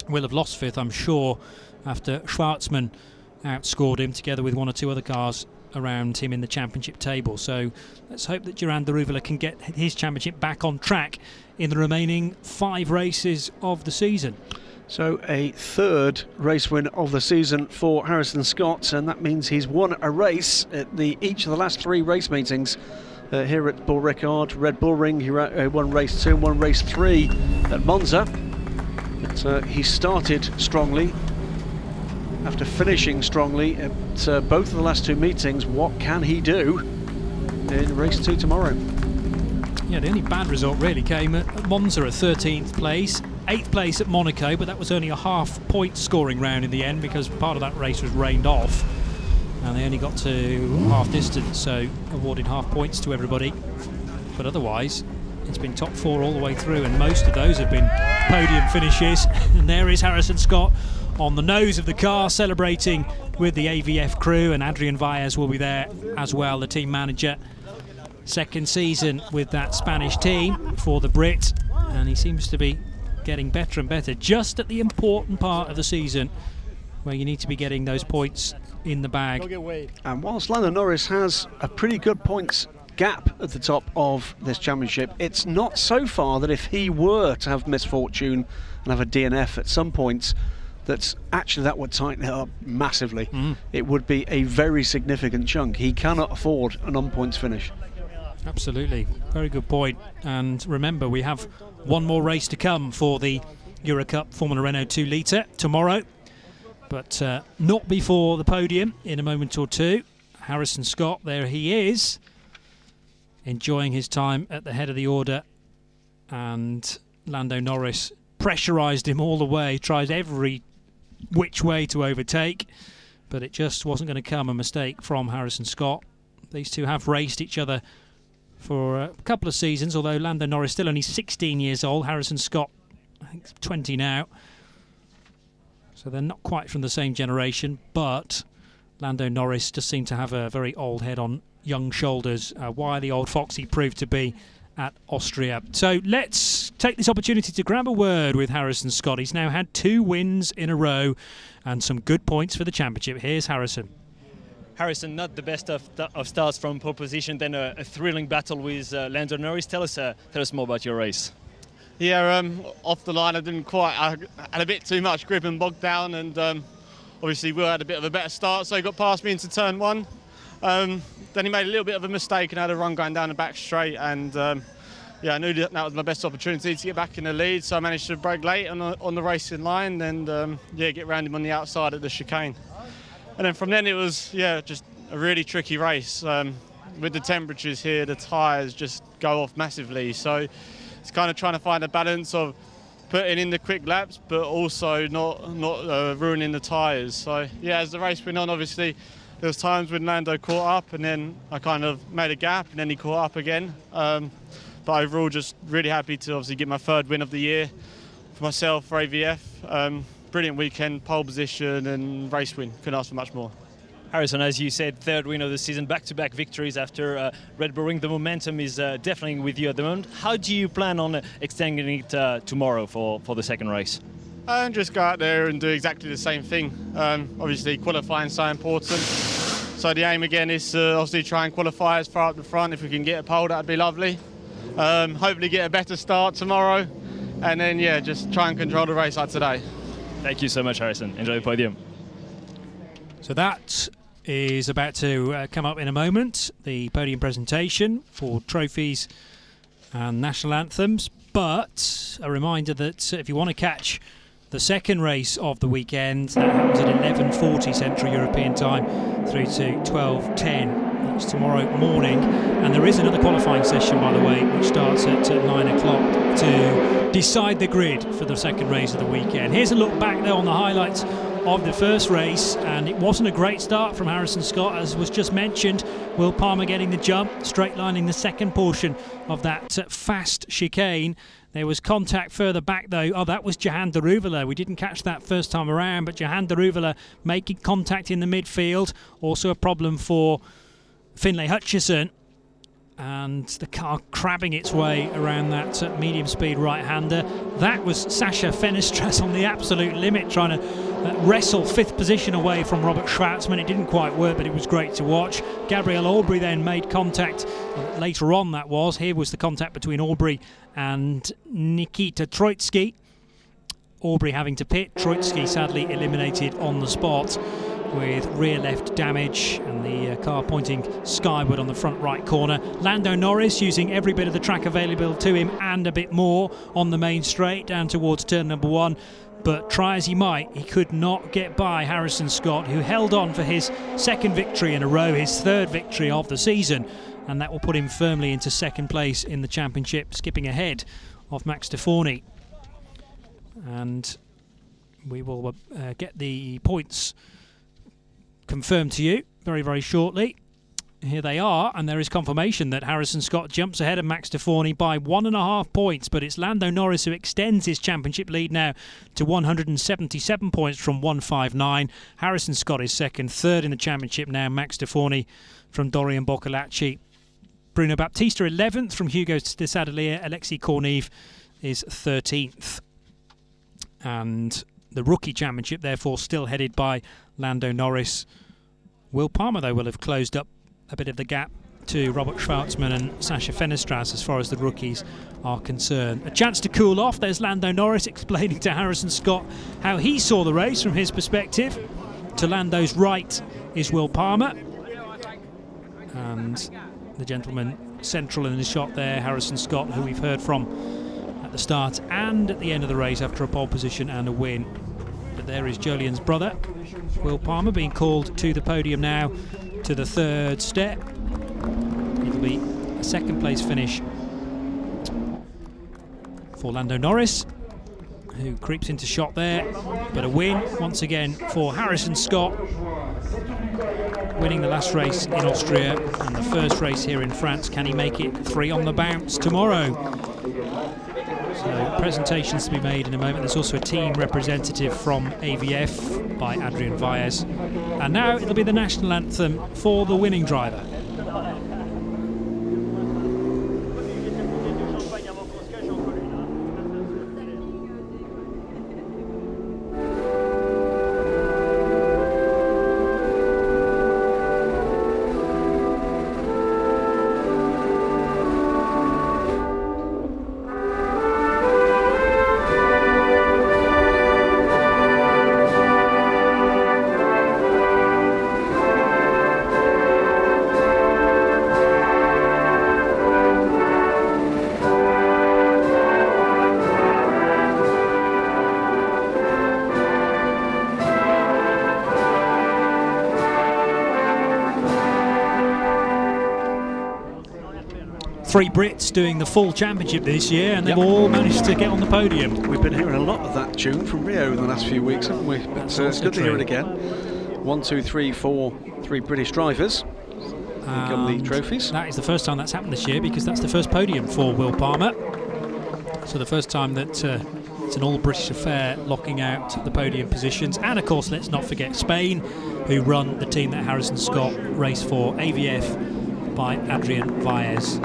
will have lost 5th, I'm sure, after Schwartzman outscored him together with one or two other cars around him in the championship table. So let's hope that Jehan Daruvala can get his championship back on track in the remaining 5 races of the season. So a third race win of the season for Harrison Scott, and that means he's won a race at each of the last 3 race meetings here at Paul Ricard. Red Bull Ring, he won race 2 and won race 3 at Monza. But he started strongly after finishing strongly at both of the last 2 meetings. What can he do in race 2 tomorrow? Yeah, the only bad result really came at Monza, at 13th place. 8th place at Monaco, but that was only a half-point scoring round in the end because part of that race was rained off and they only got to half distance, so awarded half points to everybody. But otherwise, it's been top 4 all the way through, and most of those have been podium finishes. And there is Harrison Scott on the nose of the car, celebrating with the AVF crew, and Adrian Valles will be there as well, the team manager. Second season with that Spanish team for the Brit, and he seems to be getting better and better just at the important part of the season where you need to be getting those points in the bag. And whilst Lando Norris has a pretty good points gap at the top of this championship, it's not so far that if he were to have misfortune and have a DNF at some points, that would tighten it up massively. It would be a very significant chunk. He cannot afford an on-points finish. Absolutely, very good point. And remember, we have one more race to come for the Eurocup Formula Renault 2 litre tomorrow, but not before the podium in a moment or two. Harrison Scott, there he is, enjoying his time at the head of the order, and Lando Norris pressurised him all the way, tried every which way to overtake, but it just wasn't going to come. A mistake from Harrison Scott. These two have raced each other for a couple of seasons, although Lando Norris still only 16 years old. Harrison Scott, I think, 20 now. So they're not quite from the same generation, but Lando Norris just seemed to have a very old head on young shoulders. Why the old fox he proved to be at Austria. So let's take this opportunity to grab a word with Harrison Scott. He's now had 2 wins in a row and some good points for the championship. Here's Harrison. Harrison, not the best of starts from pole position, then a thrilling battle with Lando Norris. Tell us more about your race. Yeah, off the line I had a bit too much grip and bogged down, and obviously Will had a bit of a better start, so he got past me into turn 1. Then he made a little bit of a mistake and had a run going down the back straight, and yeah, I knew that was my best opportunity to get back in the lead, so I managed to brake late on the racing line and yeah, get round him on the outside at the chicane. And then from then it was, yeah, just a really tricky race. With the temperatures here, the tyres just go off massively, so it's kind of trying to find a balance of putting in the quick laps but also not ruining the tyres. So yeah, as the race went on, obviously there was times when Lando caught up and then I kind of made a gap and then he caught up again. But overall, just really happy to obviously get my 3rd win of the year for myself, for AVF. Brilliant weekend, pole position and race win. Couldn't ask for much more. Harrison, as you said, 3rd win of the season, back-to-back victories after Red Bull Ring. The momentum is definitely with you at the moment. How do you plan on extending it tomorrow for the 2nd race? And just go out there and do exactly the same thing. Obviously, qualifying is so important. So the aim again is to obviously try and qualify as far up the front. If we can get a pole, that'd be lovely. Hopefully get a better start tomorrow. And then, yeah, just try and control the race like today. Thank you so much, Harrison. Enjoy the podium. So that is about to come up in a moment, the podium presentation for trophies and national anthems. But a reminder that if you want to catch the 2nd race of the weekend, that happens at 11:40 Central European time through to 12:10. That's tomorrow morning. And there is another qualifying session, by the way, which starts at 9 o'clock to decide the grid for the 2nd race of the weekend. Here's a look back there on the highlights of the first race, and it wasn't a great start from Harrison Scott, as was just mentioned. Will Palmer getting the jump, straight lining the 2nd portion of that fast chicane. There was contact further back though. Oh, that was Jahan Daruvala. We didn't catch that first time around, but Jahan Daruvala making contact in the midfield. Also a problem for Finlay Hutchison, and the car crabbing its way around that medium speed right-hander. That was Sasha Fenestras on the absolute limit, trying to wrestle 5th position away from Robert Schwartzman. It didn't quite work, but it was great to watch. Gabriel Aubry then made contact later on. That was here was the contact between Aubry and Nikita Troitsky. Aubry having to pit, Troitsky sadly eliminated on the spot. with rear left damage and the car pointing skyward on the front right corner. Lando Norris using every bit of the track available to him and a bit more on the main straight down towards turn number 1. But try as he might, he could not get by Harrison Scott, who held on for his second victory in a row, his third victory of the season, and that will put him firmly into second place in the championship, skipping ahead of Max Stefani. And we will get the points confirmed to you very, very shortly. Here they are, and there is confirmation that Harrison Scott jumps ahead of Max Stefani by 1.5 points, but it's Lando Norris who extends his championship lead now to 177 points from 159. Harrison Scott is second, third in the championship now, Max Stefani from Dorian Boccolacci. Bruno Baptista 11th from Hugo de Sadalier. Alexis Corneve is 13th. And the rookie championship, therefore, still headed by Lando Norris. Will Palmer, though, will have closed up a bit of the gap to Robert Schwartzman and Sasha Fenestras as far as the rookies are concerned. A chance to cool off. There's Lando Norris explaining to Harrison Scott how he saw the race from his perspective. To Lando's right is Will Palmer. And the gentleman central in the shot there, Harrison Scott, who we've heard from at the start and at the end of the race after a pole position and a win. But there is Jolyon's brother, Will Palmer, being called to the podium now to the third step. It'll be a second place finish for Lando Norris, who creeps into shot there, but a win once again for Harrison Scott, winning the last race in Austria and the first race here in France. Can he make it 3 on the bounce tomorrow? So presentations to be made in a moment. There's also a team representative from AVF by Adrian Valles. And now it'll be the national anthem for the winning driver. Three Brits doing the full championship this year, and they've all managed to get on the podium. We've been hearing a lot of that tune from Rio in the last few weeks, haven't we? But it's good to hear it again. 1, 2, 3, 4, 3 British drivers got the trophies. That is the first time that's happened this year, because that's the first podium for Will Palmer. So the first time that it's an all-British affair, locking out the podium positions. And of course, let's not forget Spain, who run the team that Harrison Scott raced for, AVF by Adrian Valles.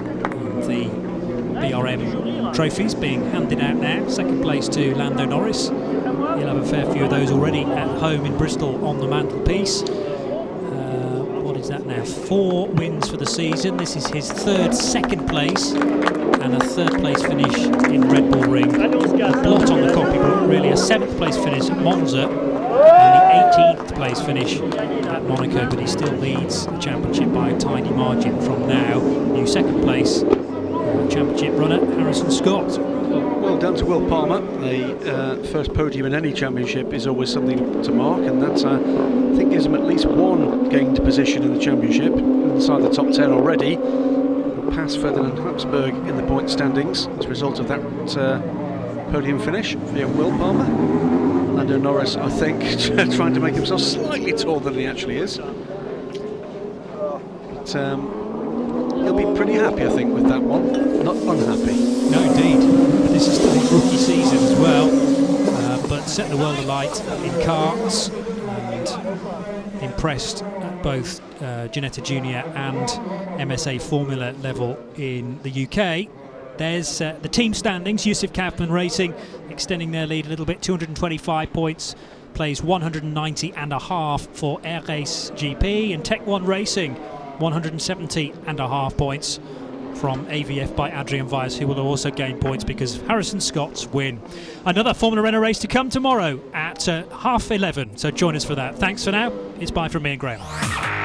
The BRM trophies being handed out now. Second place to Lando Norris. He'll have a fair few of those already at home in Bristol on the mantelpiece. What is that now? 4 wins for the season. This is his third second place and a third place finish in Red Bull Ring. A blot on the copybook, really. A 7th place finish at Monza and the 18th place finish at Monaco, but he still leads the championship by a tiny margin from now. New second place championship runner Harrison Scott. Well done to Will Palmer. The first podium in any championship is always something to mark, and that's I think gives him at least 1 gained position in the championship, inside the top 10 already. Past Ferdinand Habsburg in the point standings as a result of that podium finish for Will Palmer. Lando Norris, I think, trying to make himself slightly taller than he actually is. But he'll be pretty happy, I think, with that one. Not unhappy. No, indeed. This is still his rookie season as well. But set the world alight in karts and impressed at both Ginetta Junior and MSA Formula level in the UK. There's the team standings. Yusuf Kaufman Racing extending their lead a little bit, 225 points, plays 190.5 for Air Race GP, and Tech 1 Racing 170.5 points from AVF by Adrian Weiss, who will also gain points because of Harrison Scott's win. Another Formula Renault race to come tomorrow at 11:30, so join us for that. Thanks for now. It's bye from me and Graham.